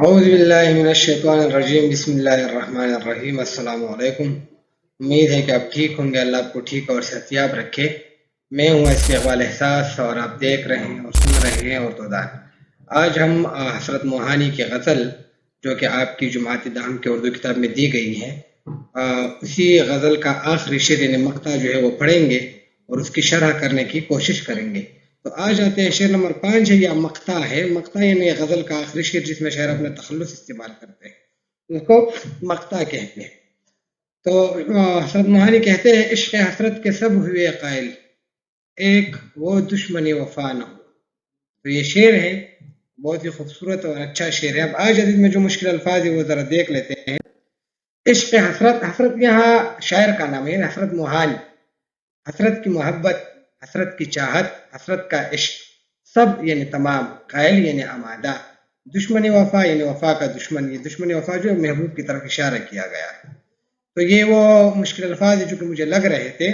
औज़ुबिल्लाहिमिनश्शैतानिर्रजीम बिस्मिल्लाहिर्रहमानिर्रहीम अस्सलाम वालेकुम। उम्मीद है कि आप ठीक होंगे। अल्लाह आपको ठीक और सेहतियाब रखे। मैं हूँ इसके इकबाल एहसास और आप देख रहे हैं और सुन रहे हैं और तोदार। आज हम हसरत मोहानी की गज़ल जो कि आपकी जुमात दाम के उर्दू किताब में दी गई है, उसी गज़ल का आखिरी शेर यानी मक्ता जो है वो पढ़ेंगे और उसकी शरह करने की कोशिश करेंगे। तो आज आते हैं शेर नंबर 5 है या मक्ता है। मक्ता यानी गज़ल का आखिरी शेर जिसमें शायर अपना तखल्लुस इस्तेमाल करते हैं, उसको मक्ता कहते हैं। तो हसरत मोहानी कहते हैं, इश्क हसरत के सब हुए कायल, एक वो दुश्मनी वफा न हो। तो ये शेर है, बहुत ही खूबसूरत और अच्छा शेर है। अब आज अदीब में जो मुश्किल अल्फाज है वो ज़रा देख लेते हैं। इश्क हसरत, हसरत यहाँ शायर का नाम है, हसरत मोहानी। हसरत की मोहब्बत, हसरत की चाहत, हसरत का इश्क, सब यानी तमाम, कायल यानी आमादा, दुश्मन वफा यानी वफा का दुश्मन। ये दुश्मन वफा जो महबूब की तरफ इशारा किया गया है। तो ये वो मुश्किल अल्फाज है जो कि मुझे लग रहे थे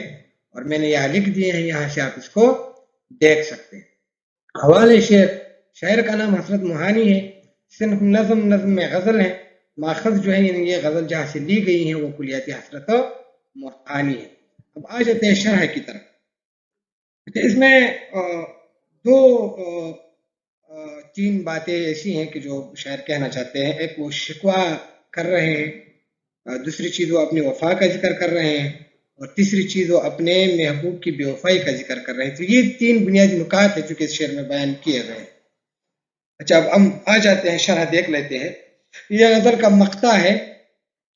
और मैंने यहाँ लिख दिए हैं, यहाँ से आप इसको देख सकते हैं। हवाले शेर, शायर का नाम हसरत मोहानी है। सिर्फ नज़म, नज़म में गज़ल है। माखज़ जो है यानी ये गज़ल जहाँ से ली गई है वो कुलियाती हसरत मोहानी है। अब आ जाते हैं शरह की तरफ। तो इसमें दो तीन बातें ऐसी हैं कि जो शायर कहना चाहते हैं। एक वो शिकवा कर रहे हैं, दूसरी चीज़ वो अपनी वफा का जिक्र कर रहे हैं, और तीसरी चीज़ वो अपने महबूब की बेवफाई का जिक्र कर रहे हैं। तो ये तीन बुनियादी नुकात है जो कि इस शेर में बयान किए गए हैं। अच्छा, अब हम आ जाते हैं, शरह देख लेते हैं। यह गज़ल का मक्ता है।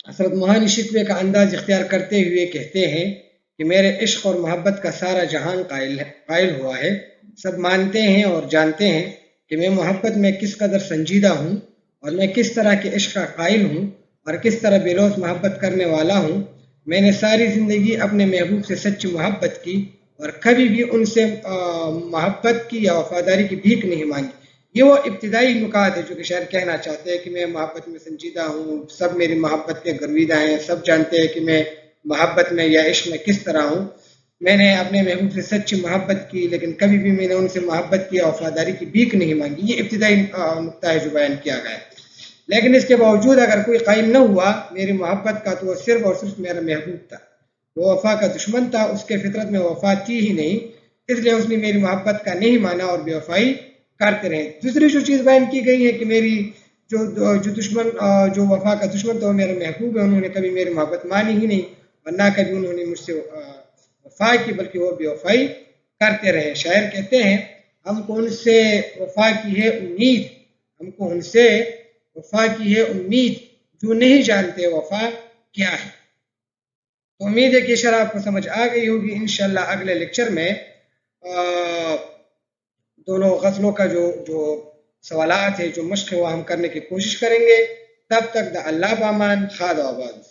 हसरत मोहानी शिकवे का अंदाज इख्तियार करते हुए कहते हैं कि मेरे इश्क और मोहब्बत का सारा जहान कायल हुआ है। सब मानते हैं और जानते हैं कि मैं मोहब्बत में किस कदर संजीदा हूँ और मैं किस तरह के इश्क का कायल हूँ और किस तरह बेलौस मोहब्बत करने वाला हूँ। मैंने सारी ज़िंदगी अपने महबूब से सच्ची मोहब्बत की और कभी भी उनसे मोहब्बत की या वफादारी की भीख नहीं मांगी। ये वो इब्तिदाई नुकात है जो कि शायर कहना चाहते हैं कि मैं मोहब्बत में संजीदा हूँ, सब मेरी मोहब्बत के गर्विदा हैं, सब जानते हैं कि मैं मोहब्बत में या इश्क में किस तरह हूँ। मैंने अपने महबूब से सच्ची मोहब्बत की, लेकिन कभी भी मैंने उनसे मोहब्बत की या वफादारी की भीख नहीं मांगी। ये इब्तिदाई नुक्ता है जो बयान किया गया है। लेकिन इसके बावजूद अगर कोई कायम न हुआ मेरी मोहब्बत का, तो वो सिर्फ और सिर्फ मेरा महबूब था। वो वफा का दुश्मन था, उसके फितरत में वफा थी ही नहीं, इसलिए उसने मेरी मोहब्बत का नहीं माना और बेवफाई करते रहे। दूसरी जो चीज़ बयान की गई है कि मेरी जो दुश्मन, जो वफा का दुश्मन था वो मेरा महबूब है, उन्होंने कभी मेरी मोहब्बत मानी ही नहीं और ना कभी उन्होंने मुझसे वफा की, बल्कि वो बेवफाई करते रहे। शायर कहते हैं, हमको उनसे वफा की है उम्मीद, हमको उनसे वफा की है उम्मीद, जो नहीं जानते वफा क्या है। तो उम्मीद है कि शरह आपको समझ आ गई होगी। इंशाल्लाह अगले लेक्चर में दोनों गज़लों का जो जो सवालात है, जो मश्क है, वो हम करने की कोशिश करेंगे। तब तक द अल्लाह पामान, खाद आबाद।